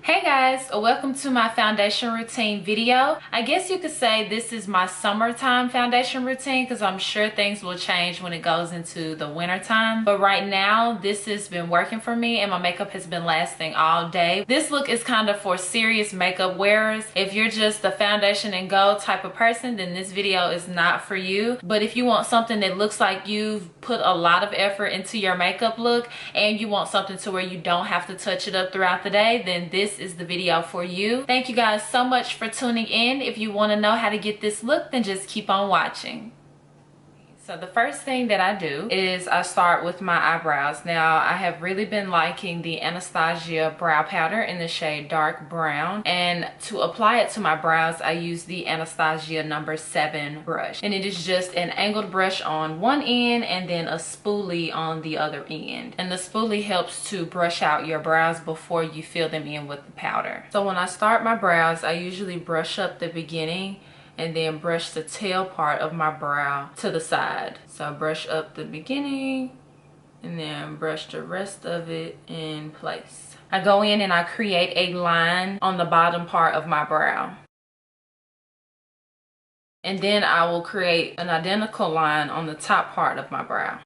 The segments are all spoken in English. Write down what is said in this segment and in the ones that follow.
Hey guys, welcome to my foundation routine video. I guess you could say this is my summertime foundation routine because I'm sure things will change when it goes into the winter time. But right now, this has been working for me and my makeup has been lasting all day. This look is kind of for serious makeup wearers. If you're just the foundation and go type of person, then this video is not for you. But if you want something that looks like you've put a lot of effort into your makeup look and you want something to where you don't have to touch it up throughout the day, then this is the video for you. Thank you guys so much for tuning in. If you want to know how to get this look, then just keep on watching. So the first thing that I do is I start with my eyebrows. Now I have really been liking the Anastasia brow powder in the shade dark brown, and to apply it to my brows I use the Anastasia number 7 brush, and it is just an angled brush on one end and then a spoolie on the other end, and the spoolie helps to brush out your brows before you fill them in with the powder. So when I start my brows, I usually brush up the beginning and then brush the tail part of my brow to the side. So I brush up the beginning and then brush the rest of it in place. I go in and I create a line on the bottom part of my brow. And then I will create an identical line on the top part of my brow.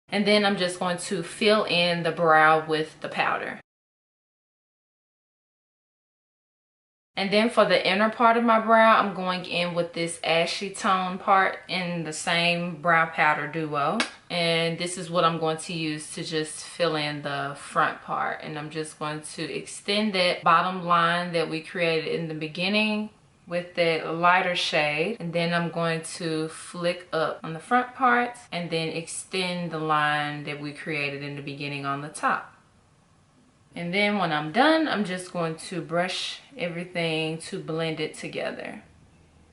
And then I'm just going to fill in the brow with the powder. And then for the inner part of my brow, I'm going in with this ashy tone part in the same brow powder duo. And this is what I'm going to use to just fill in the front part. And I'm just going to extend that bottom line that we created in the beginning with that lighter shade. And then I'm going to flick up on the front part and then extend the line that we created in the beginning on the top. And then when I'm done, I'm just going to brush everything to blend it together.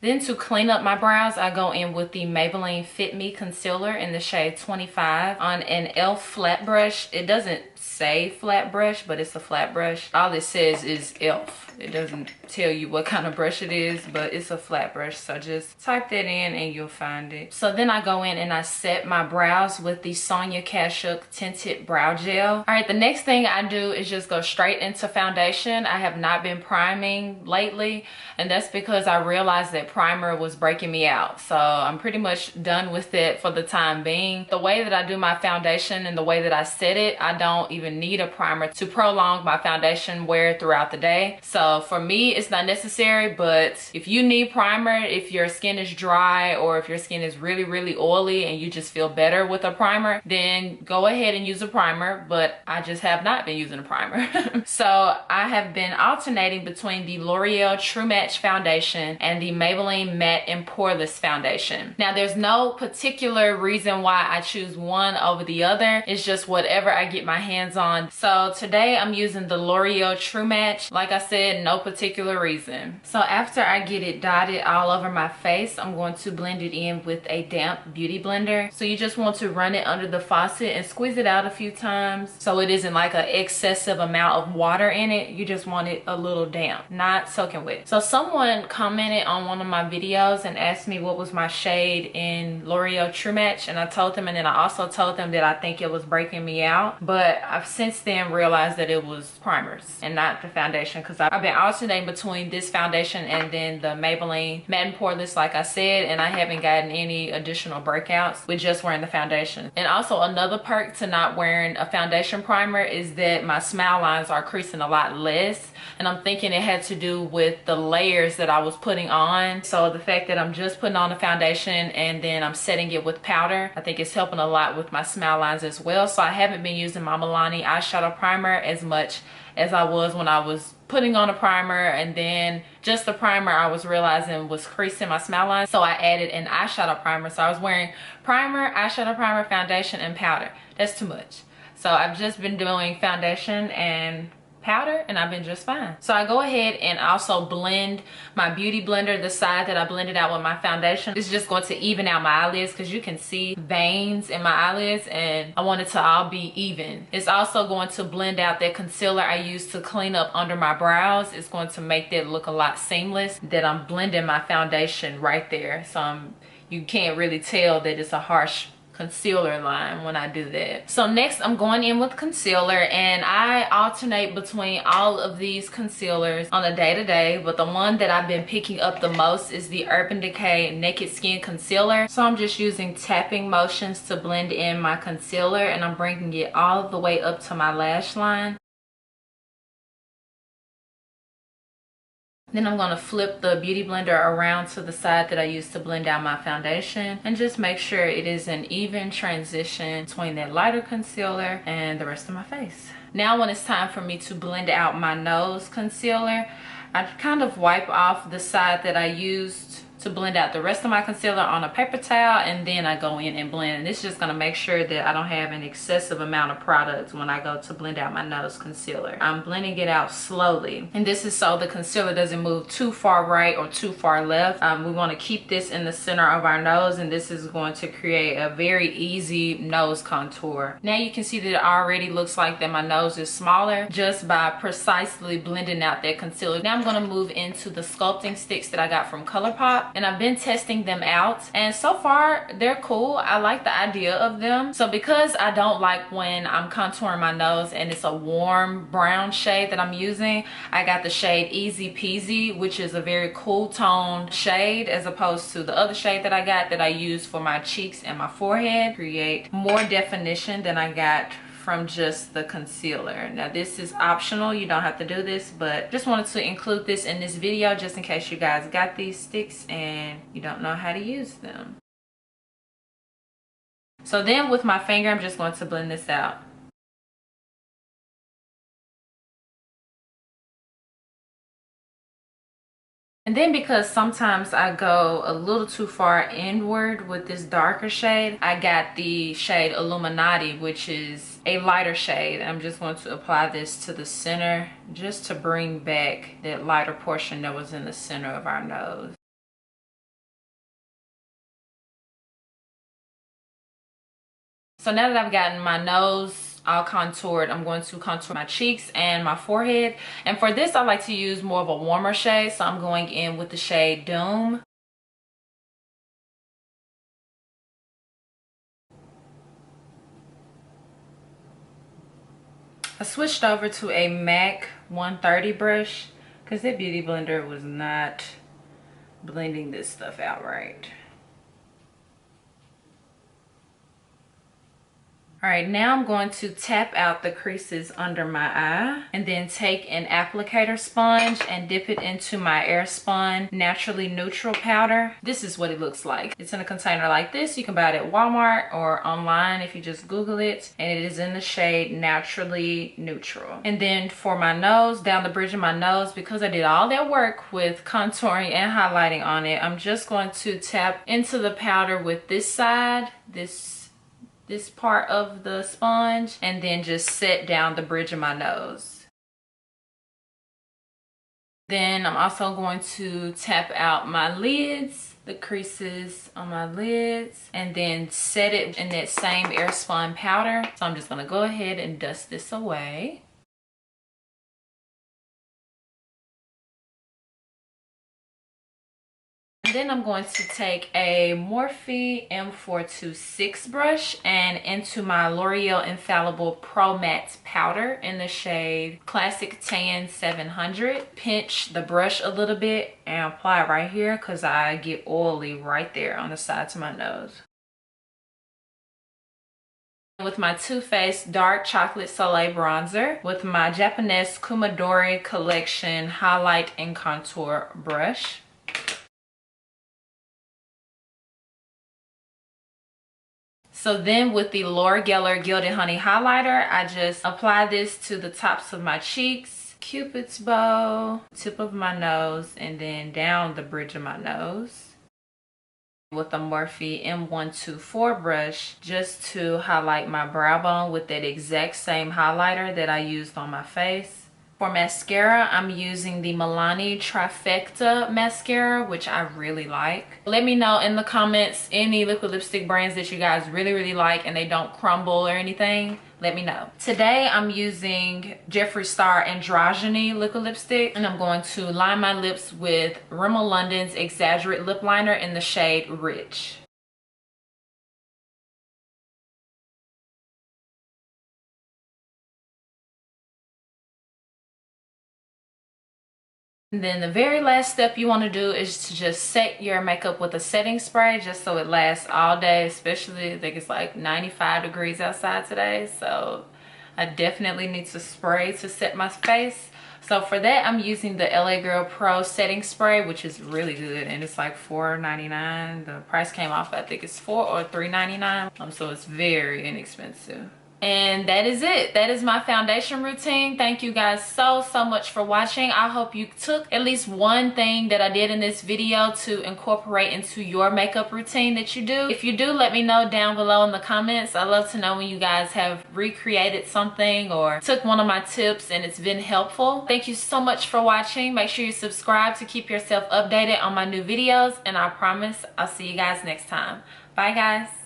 Then to clean up my brows, I go in with the Maybelline Fit Me Concealer in the shade 25 on an e.l.f. flat brush. It doesn't say flat brush, but it's a flat brush. All it says is e.l.f. It doesn't tell you what kind of brush it is, but it's a flat brush. So just type that in and you'll find it. So then I go in and I set my brows with the Sonia Kashuk Tinted Brow Gel. All right, the next thing I do is just go straight into foundation. I have not been priming lately, and that's because I realized that primer was breaking me out. So I'm pretty much done with it for the time being. The way that I do my foundation and the way that I set it, I don't even need a primer to prolong my foundation wear throughout the day. So for me, it's not necessary, but if you need primer, if your skin is dry or if your skin is really oily and you just feel better with a primer, then go ahead and use a primer. But I just have not been using a primer. So I have been alternating between the Loreal True Match foundation and the Maybelline Matte and Poreless foundation. Now there's no particular reason why I choose one over the other. It's just whatever I get my hands on. So today I'm using the Loreal True Match. Like I said, no particular reason. So after I get it dotted all over my face, I'm going to blend it in with a damp beauty blender. So you just want to run it under the faucet and squeeze it out a few times so it isn't like an excessive amount of water in it. You just want it a little damp, not soaking wet. So someone commented on one of my videos and asked me what was my shade in Loreal True Match, and I told them, and then I also told them that I think it was breaking me out, but I've since then realized that it was primers and not the foundation, because I've been alternating between this foundation and then the Maybelline Matte and Poreless, like I said, and I haven't gotten any additional breakouts with just wearing the foundation. And also another perk to not wearing a foundation primer is that my smile lines are creasing a lot less, and I'm thinking it had to do with the layers that I was putting on. So the fact that I'm just putting on the foundation and then I'm setting it with powder, I think it's helping a lot with my smile lines as well. So I haven't been using my Milani eyeshadow primer as much as I was when I was putting on a primer, and then just the primer I was realizing was creasing my smile line. So I added an eyeshadow primer. So I was wearing primer, eyeshadow primer, foundation, and powder. That's too much. So I've just been doing foundation and powder and I've been just fine. So I go ahead and also blend my beauty blender. The side that I blended out with my foundation is just going to even out my eyelids, because you can see veins in my eyelids and I want it to all be even. It's also going to blend out that concealer I used to clean up under my brows. It's going to make that look a lot seamless, that I'm blending my foundation right there. So you can't really tell that it's a harsh concealer line when I do that. So next I'm going in with concealer, and I alternate between all of these concealers on a day-to-day, but the one that I've been picking up the most is the Urban Decay Naked Skin Concealer. So I'm just using tapping motions to blend in my concealer, and I'm bringing it all the way up to my lash line. Then I'm going to flip the beauty blender around to the side that I used to blend out my foundation, and just make sure it is an even transition between that lighter concealer and the rest of my face. Now when it's time for me to blend out my nose concealer, I kind of wipe off the side that I used to blend out the rest of my concealer on a paper towel, and then I go in and blend. And this is just going to make sure that I don't have an excessive amount of product when I go to blend out my nose concealer. I'm blending it out slowly, and this is so the concealer doesn't move too far right or too far left. We want to keep this in the center of our nose, and this is going to create a very easy nose contour. Now you can see that it already looks like that my nose is smaller just by precisely blending out that concealer. Now I'm going to move into the sculpting sticks that I got from ColourPop, and I've been testing them out, and so far they're cool. I like the idea of them. So because I don't like when I'm contouring my nose and it's a warm brown shade that I'm using, I got the shade Easy Peasy, which is a very cool tone shade, as opposed to the other shade that I got that I use for my cheeks and my forehead. Create more definition than I got from just the concealer. Now this is optional, you don't have to do this, but just wanted to include this in this video just in case you guys got these sticks and you don't know how to use them. So then with my finger, I'm just going to blend this out. And then because sometimes I go a little too far inward with this darker shade, I got the shade Illuminati, which is a lighter shade. I'm just going to apply this to the center just to bring back that lighter portion that was in the center of our nose. So now that I've gotten my nose all contoured, I'm going to contour my cheeks and my forehead. And for this, I like to use more of a warmer shade, so I'm going in with the shade Dume. I switched over to a MAC 130 brush because that beauty blender was not blending this stuff out right. All right, now I'm going to tap out the creases under my eye, and then take an applicator sponge and dip it into my Airspun Naturally Neutral powder. This is what it looks like. It's in a container like this. You can buy it at Walmart or online if you just Google it, and it is in the shade Naturally Neutral. And then for my nose, down the bridge of my nose, because I did all that work with contouring and highlighting on it, I'm just going to tap into the powder with this side, this part of the sponge, and then just set down the bridge of my nose. Then I'm also going to tap out my lids, the creases on my lids, and then set it in that same Airspun powder. So I'm just gonna go ahead and dust this away. And then I'm going to take a Morphe M426 brush and into my Loreal Infallible Pro Matte powder in the shade Classic Tan 700. Pinch the brush a little bit and apply it right here because I get oily right there on the sides of my nose. With my Too Faced Dark Chocolate Soleil Bronzer with my Japonesque Kumadori Collection Highlight and Contour brush. So then with the Loreal Gilded Honey Highlighter, I just apply this to the tops of my cheeks, Cupid's bow, tip of my nose, and then down the bridge of my nose. With a Morphe M124 brush, just to highlight my brow bone with that exact same highlighter that I used on my face. For mascara, I'm using the Milani Trifecta mascara, which I really like. Let me know in the comments any liquid lipstick brands that you guys really like and they don't crumble or anything. Let me know. Today I'm using Jeffree Star Androgyny liquid lipstick, and I'm going to line my lips with Rimmel London's Exaggerate lip liner in the shade Rich. And then the very last step you want to do is to just set your makeup with a setting spray just so it lasts all day, especially I think it's like 95 degrees outside today. So I definitely need to spray to set my face. So for that, I'm using the LA Girl Pro setting spray, which is really good, and it's like $4.99. The price came off, I think it's $4 or $3.99. So it's very inexpensive. And that is it. That is my foundation routine. Thank you guys so much for watching. I hope you took at least one thing that I did in this video to incorporate into your makeup routine that you do. If you do, let me know down below in the comments. I love to know when you guys have recreated something or took one of my tips and it's been helpful. Thank you so much for watching. Make sure you subscribe to keep yourself updated on my new videos, and I promise I'll see you guys next time. Bye guys.